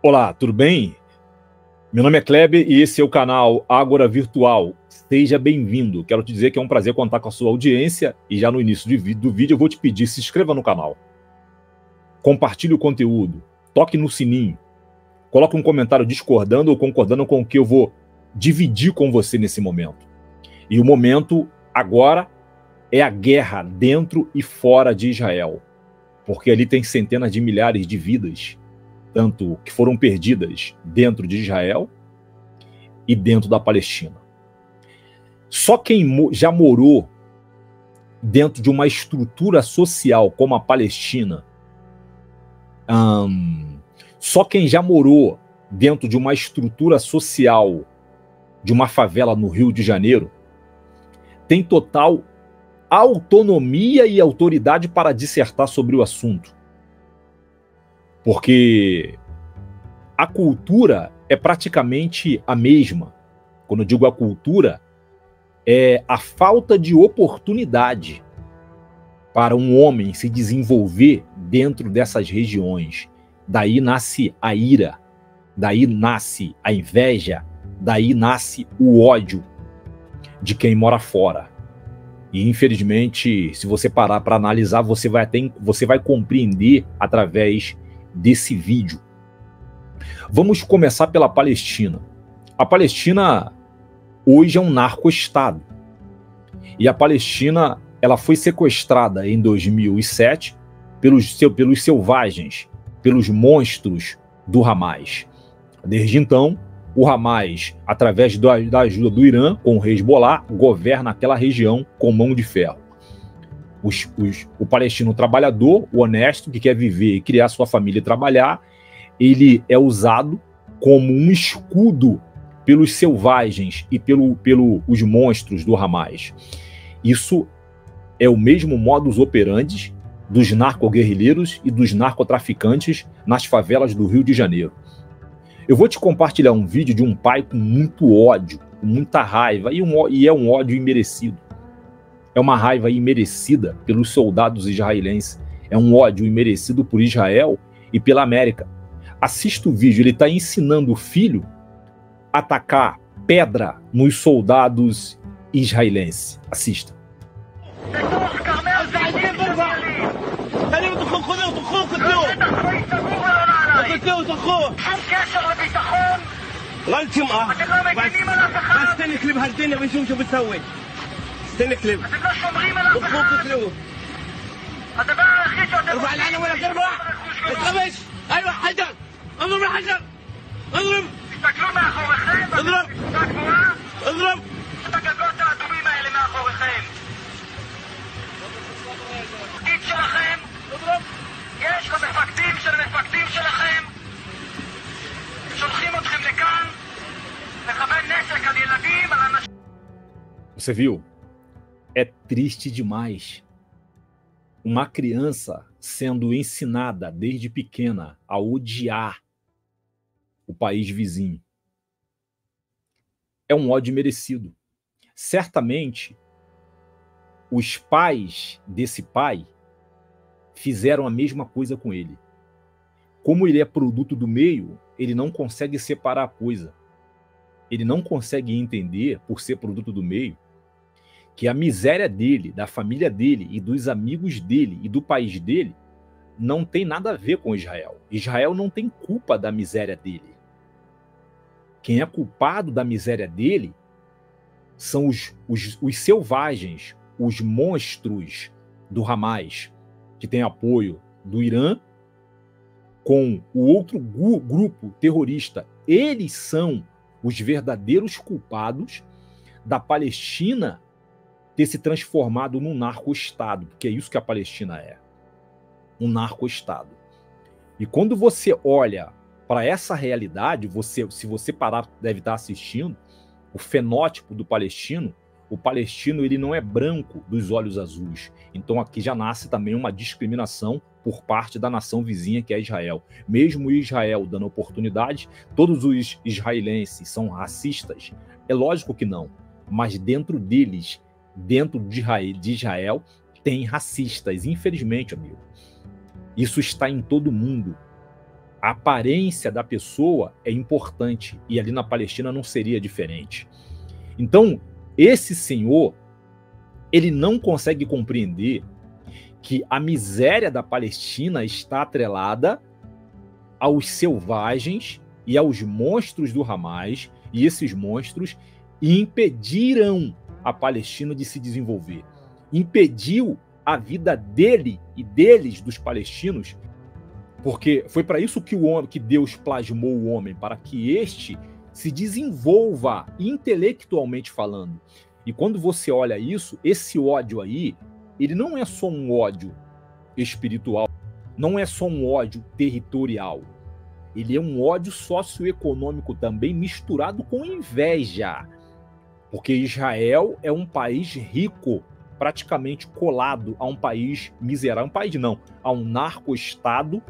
Olá, tudo bem? Meu nome é Kleber e esse é o canal Ágora Virtual. Seja bem-vindo. Quero te dizer que é um prazer contar com a sua audiência e já no início do vídeo eu vou te pedir, se inscreva no canal. Compartilhe o conteúdo, toque no sininho, coloque um comentário discordando ou concordando com o que eu vou dividir com você nesse momento. E o momento agora é a guerra dentro e fora de Israel, porque ali tem centenas de milhares de vidas, tanto que foram perdidas dentro de Israel e dentro da Palestina. Só quem já morou dentro de uma estrutura social como a Palestina, só quem já morou dentro de uma estrutura social de uma favela no Rio de Janeiro tem total autonomia e autoridade para dissertar sobre o assunto. Porque a cultura é praticamente a mesma. Quando eu digo a cultura, é a falta de oportunidade para um homem se desenvolver dentro dessas regiões. Daí nasce a ira, daí nasce a inveja, daí nasce o ódio de quem mora fora. E infelizmente, se você parar para analisar, você vai compreender através desse vídeo. Vamos começar pela Palestina. A Palestina hoje é um narco-estado. E a Palestina, ela foi sequestrada em 2007 pelos selvagens, pelos monstros do Hamas. Desde então, o Hamas, através da ajuda do Irã, com o Hezbollah, governa aquela região com mão de ferro. O palestino trabalhador, o honesto, que quer viver e criar sua família e trabalhar, ele é usado como um escudo pelos selvagens e pelos monstros do Hamas. Isso é o mesmo modus operandi dos narcoguerrilheiros e dos narcotraficantes nas favelas do Rio de Janeiro. Eu vou te compartilhar um vídeo de um pai com muito ódio, com muita raiva, e é um ódio imerecido. É uma raiva imerecida pelos soldados israelenses. É um ódio imerecido por Israel e pela América. Assista o vídeo, ele está ensinando o filho a atacar pedra nos soldados israelenses. Assista. استنى كليب اخوك كليب هذا بقى اخيك ارفع العين ولا ترفع اتخبش ايوه حجر اضرب الحجر اضرب تستكلوا مع اخوكم اضرب اضرب انت قلت ادومي اللي مع اخوكم ايد שלכם اضرب יש למפקדים של המפקדים שלכם שולחים אתכם לכאן לכוון נשק על ילדים על אנשים. Você viu? É triste demais. Uma criança sendo ensinada desde pequena a odiar o país vizinho. É um ódio merecido. Certamente, os pais desse pai fizeram a mesma coisa com ele. Como ele é produto do meio, ele não consegue separar a coisa. Ele não consegue entender, por ser produto do meio, que a miséria dele, da família dele e dos amigos dele e do país dele não tem nada a ver com Israel. Israel não tem culpa da miséria dele. Quem é culpado da miséria dele são os selvagens, os monstros do Hamas, que tem apoio do Irã com o outro grupo terrorista. Eles são os verdadeiros culpados da Palestina ter se transformado num narco-estado, porque é isso que a Palestina é, um narco-estado. E quando você olha para essa realidade, se você parar, deve estar assistindo, o fenótipo do palestino, o palestino ele não é branco dos olhos azuis. Então aqui já nasce também uma discriminação por parte da nação vizinha que é Israel. Mesmo Israel dando oportunidade, todos os israelenses são racistas? É lógico que não, mas dentro deles, dentro de Israel, tem racistas, infelizmente, amigo. Isso está em todo mundo. A aparência da pessoa é importante, e ali na Palestina não seria diferente. Então, esse senhor, ele não consegue compreender que a miséria da Palestina está atrelada aos selvagens e aos monstros do Hamas, e esses monstros impediram a Palestina de se desenvolver. Impediu a vida dele e deles, dos palestinos, porque foi para isso que Deus plasmou o homem, para que este se desenvolva intelectualmente falando. E quando você olha isso, esse ódio aí, ele não é só um ódio espiritual, não é só um ódio territorial. Ele é um ódio socioeconômico também, misturado com inveja. Porque Israel é um país rico, praticamente colado a um país miserável. Um país não, a um narco-estado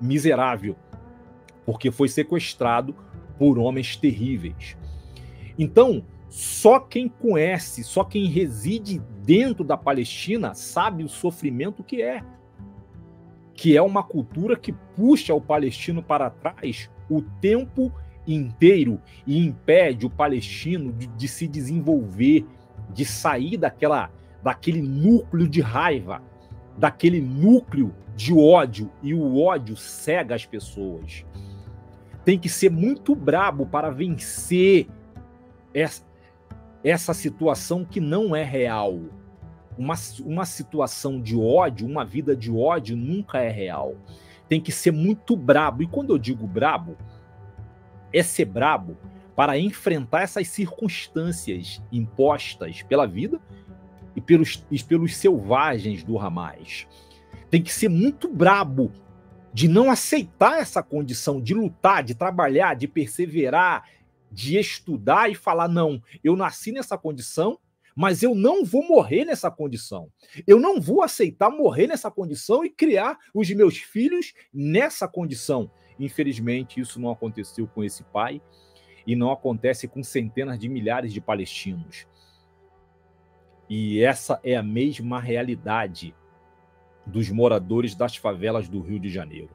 miserável. Porque foi sequestrado por homens terríveis. Então, só quem conhece, só quem reside dentro da Palestina sabe o sofrimento que é uma cultura que puxa o palestino para trás o tempo inteiro e impede o palestino de se desenvolver, de sair daquele núcleo de raiva, daquele núcleo de ódio, e o ódio cega as pessoas. Tem que ser muito brabo para vencer essa situação que não é real. Uma situação de ódio, uma vida de ódio nunca é real. Tem que ser muito brabo. E quando eu digo brabo, é ser brabo para enfrentar essas circunstâncias impostas pela vida e pelos selvagens do Hamas. Tem que ser muito brabo de não aceitar essa condição, de lutar, de trabalhar, de perseverar, de estudar e falar, não, eu nasci nessa condição, mas eu não vou morrer nessa condição. Eu não vou aceitar morrer nessa condição e criar os meus filhos nessa condição. Infelizmente, isso não aconteceu com esse pai e não acontece com centenas de milhares de palestinos. E essa é a mesma realidade dos moradores das favelas do Rio de Janeiro.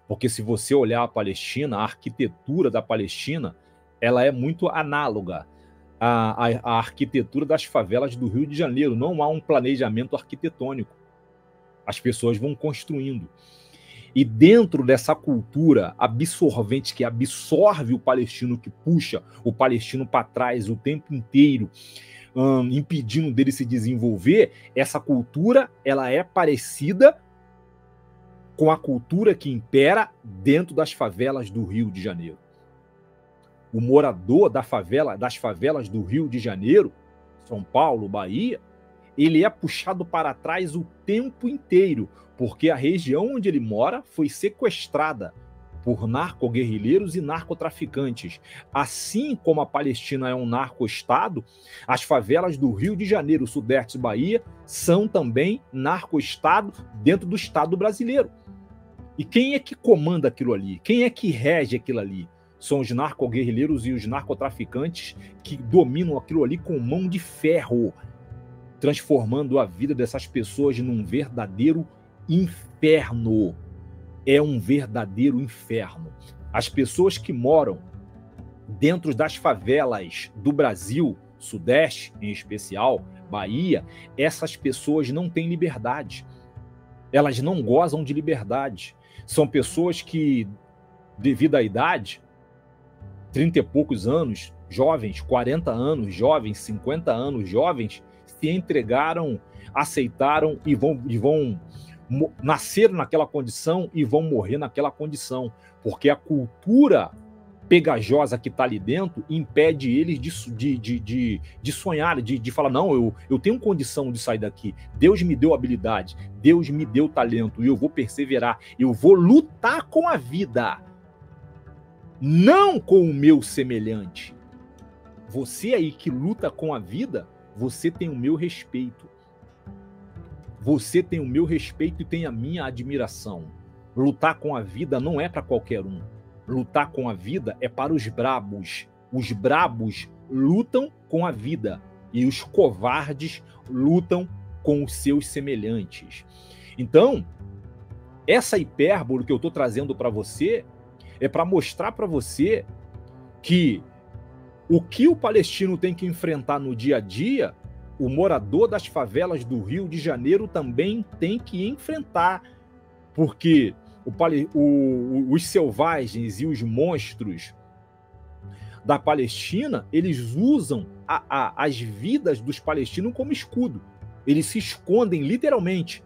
Porque se você olhar a Palestina, a arquitetura da Palestina, ela é muito análoga à arquitetura das favelas do Rio de Janeiro. Não há um planejamento arquitetônico. As pessoas vão construindo. E dentro dessa cultura absorvente que absorve o palestino, que puxa o palestino para trás o tempo inteiro, impedindo dele se desenvolver, essa cultura ela é parecida com a cultura que impera dentro das favelas do Rio de Janeiro. O morador das favelas do Rio de Janeiro, São Paulo, Bahia, ele é puxado para trás o tempo inteiro, porque a região onde ele mora foi sequestrada por narcoguerrilheiros e narcotraficantes. Assim como a Palestina é um narco-estado, as favelas do Rio de Janeiro, Sudeste e Bahia são também narco-estado dentro do Estado brasileiro. E quem é que comanda aquilo ali? Quem é que rege aquilo ali? São os narcoguerrilheiros e os narcotraficantes que dominam aquilo ali com mão de ferro, transformando a vida dessas pessoas num verdadeiro inferno. É um verdadeiro inferno. As pessoas que moram dentro das favelas do Brasil, Sudeste em especial, Bahia, essas pessoas não têm liberdade. Elas não gozam de liberdade. São pessoas que, devido à idade, 30 e poucos anos, jovens, 40 anos, jovens, 50 anos, jovens, se entregaram, aceitaram e vão nascer naquela condição e vão morrer naquela condição, porque a cultura pegajosa que está ali dentro impede eles de sonhar, de falar, não, eu tenho condição de sair daqui, Deus me deu habilidade, Deus me deu talento, e eu vou perseverar, eu vou lutar com a vida, não com o meu semelhante. Você aí que luta com a vida, você tem o meu respeito. Você tem o meu respeito e tem a minha admiração. Lutar com a vida não é para qualquer um. Lutar com a vida é para os brabos. Os brabos lutam com a vida e os covardes lutam com os seus semelhantes. Então, Essa hipérbole que eu estou trazendo para você é para mostrar para você que o que o palestino tem que enfrentar no dia a dia, o morador das favelas do Rio de Janeiro também tem que enfrentar, porque os selvagens e os monstros da Palestina, eles usam as vidas dos palestinos como escudo. Eles se escondem literalmente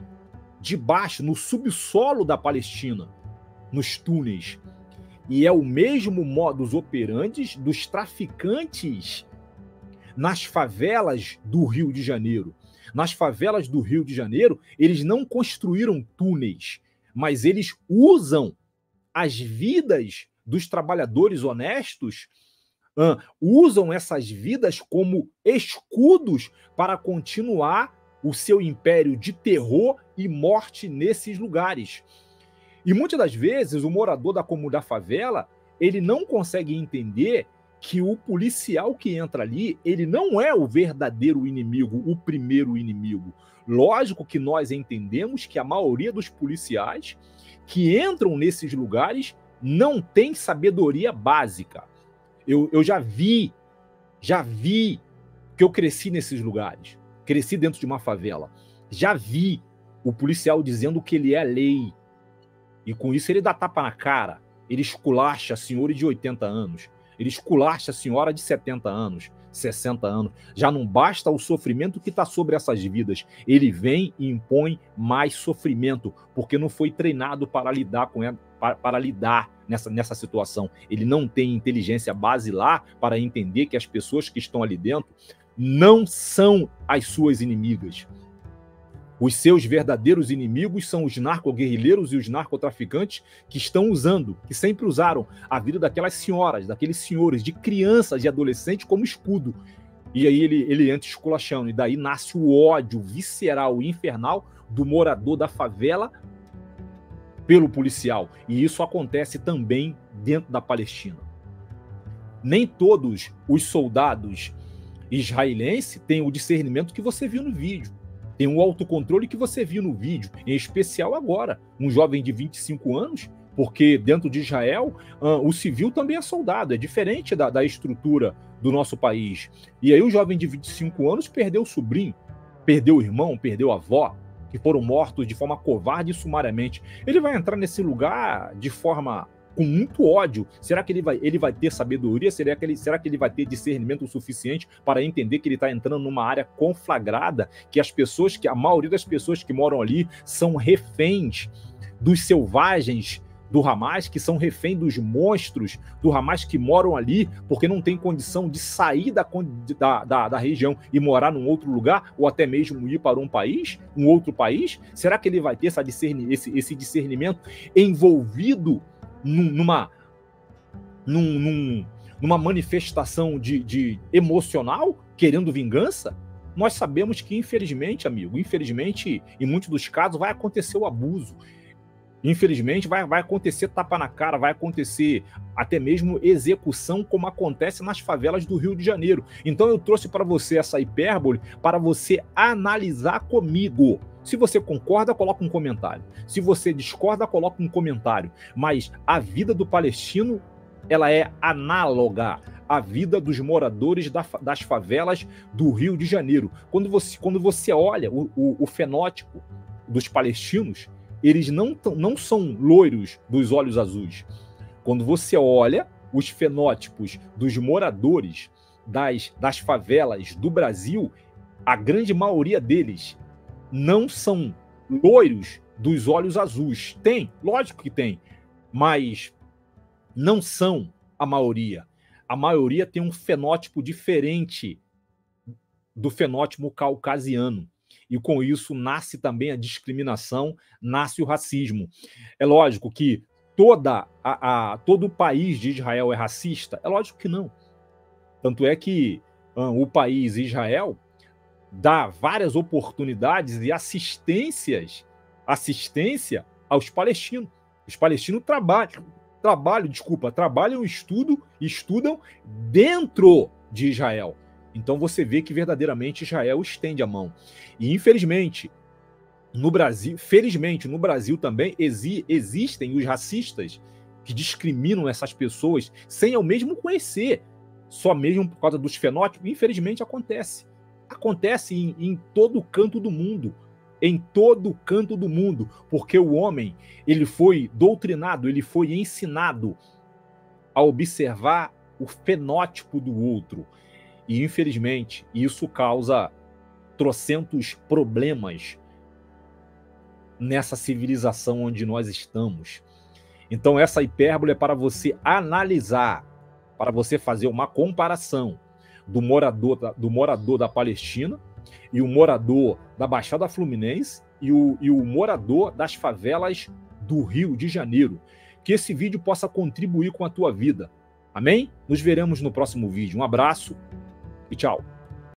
debaixo, no subsolo da Palestina, nos túneis. E é o mesmo modus operandi dos traficantes nas favelas do Rio de Janeiro. Nas favelas do Rio de Janeiro, eles não construíram túneis, mas eles usam as vidas dos trabalhadores honestos, usam essas vidas como escudos para continuar o seu império de terror e morte nesses lugares. E muitas das vezes o morador da favela, ele não consegue entender que o policial que entra ali, ele não é o verdadeiro inimigo, o primeiro inimigo. Lógico que nós entendemos que a maioria dos policiais que entram nesses lugares não tem sabedoria básica. Eu já vi que eu cresci nesses lugares, cresci dentro de uma favela, já vi o policial dizendo que ele é lei, e com isso ele dá tapa na cara, ele esculacha a senhora de 80 anos, ele esculacha a senhora de 70 anos, 60 anos. Já não basta o sofrimento que está sobre essas vidas, ele vem e impõe mais sofrimento, porque não foi treinado para lidar com ela, para lidar nessa situação. Ele não tem inteligência basilar para entender que as pessoas que estão ali dentro não são as suas inimigas. Os seus verdadeiros inimigos são os narcoguerrilheiros e os narcotraficantes que estão usando, que sempre usaram a vida daquelas senhoras, daqueles senhores, de crianças e adolescentes como escudo. E aí ele entra esculachando, e daí nasce o ódio visceral e infernal do morador da favela pelo policial. E isso acontece também dentro da Palestina. Nem todos os soldados israelenses têm o discernimento que você viu no vídeo. Tem um autocontrole que você viu no vídeo, em especial agora, um jovem de 25 anos, porque dentro de Israel, o civil também é soldado, é diferente da estrutura do nosso país. E aí o jovem de 25 anos perdeu o sobrinho, perdeu o irmão, perdeu a avó, que foram mortos de forma covarde e sumariamente. Ele vai entrar nesse lugar de forma com muito ódio. Será que ele vai ter sabedoria? Será que ele vai ter discernimento suficiente para entender que ele está entrando numa área conflagrada, que a maioria das pessoas que moram ali são reféns dos selvagens do Hamas, que são reféns dos monstros do Hamas que moram ali, porque não tem condição de sair da região e morar num outro lugar, ou até mesmo ir para um outro país? Será que ele vai ter esse discernimento envolvido numa manifestação de emocional, querendo vingança? Nós sabemos que, infelizmente, amigo, em muitos dos casos, vai acontecer o abuso. Infelizmente, vai acontecer tapa na cara, vai acontecer até mesmo execução, como acontece nas favelas do Rio de Janeiro. Então eu trouxe para você essa hipérbole para você analisar comigo. Se você concorda, coloca um comentário. Se você discorda, coloca um comentário. Mas a vida do palestino, ela é análoga à vida dos moradores das favelas do Rio de Janeiro. Quando você olha o fenótipo dos palestinos, eles não são loiros dos olhos azuis. Quando você olha os fenótipos dos moradores das favelas do Brasil, a grande maioria deles não são loiros dos olhos azuis. Tem, lógico que tem, mas não são a maioria. A maioria tem um fenótipo diferente do fenótipo caucasiano. E com isso nasce também a discriminação, nasce o racismo. É lógico que todo o país de Israel é racista? É lógico que não. Tanto é que o país Israel dá várias oportunidades e assistência aos palestinos. Os palestinos trabalham e estudam dentro de Israel. Então você vê que verdadeiramente Israel estende a mão. E infelizmente, no Brasil, felizmente, no Brasil também existem os racistas que discriminam essas pessoas sem eu mesmo conhecer, só mesmo por causa dos fenótipos. Infelizmente acontece. Acontece em todo canto do mundo. Em todo canto do mundo. Porque o homem, ele foi doutrinado, ele foi ensinado a observar o fenótipo do outro. E, infelizmente, isso causa trocentos problemas nessa civilização onde nós estamos. Então, essa hipérbole é para você analisar, para você fazer uma comparação do morador da Palestina e o morador da Baixada Fluminense e o morador das favelas do Rio de Janeiro. Que esse vídeo possa contribuir com a tua vida. Amém? Nos veremos no próximo vídeo. Um abraço e tchau.